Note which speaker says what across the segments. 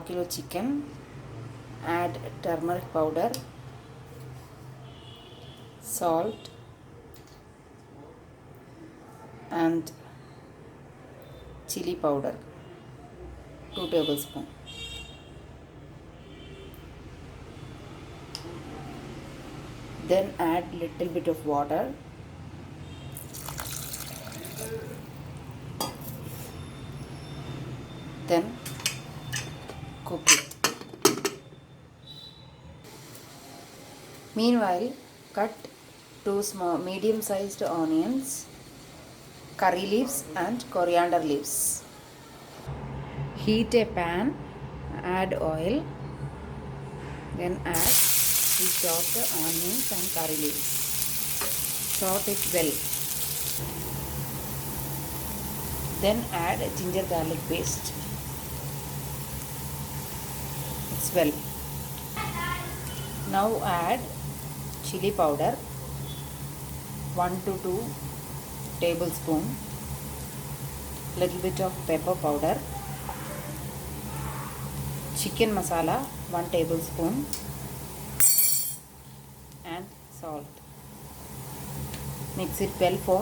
Speaker 1: kilo chicken, add turmeric powder, salt and chilli powder 2 tablespoons. Then add little bit of water. Then cook it. Meanwhile, cut 2 small medium sized onions, curry leaves and coriander leaves. Heat a pan, add oil, then add the chopped onions and curry leaves. Saute it well. Then add ginger garlic paste. Mix well. Now add chilli powder 1 to 2 tablespoon, little bit of pepper powder, chicken masala 1 tablespoon and salt. Mix it well for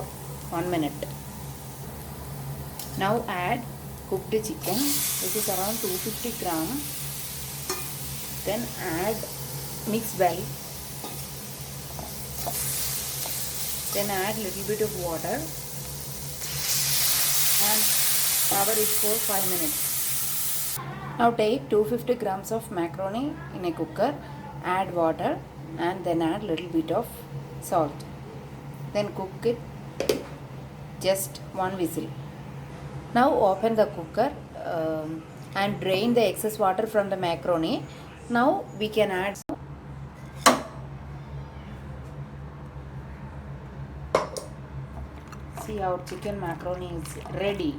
Speaker 1: 1 minute. Now add cooked chicken, which is around 250 gram. Then add, mix well. Then add little bit of water and cover it for 5 minutes. Now take 250 grams of macaroni in a cooker, add water and then add little bit of salt. Then cook it just 1 whistle. Now open the cooker and drain the excess water from the macaroni. Now we can add. See, our chicken macaroni is ready.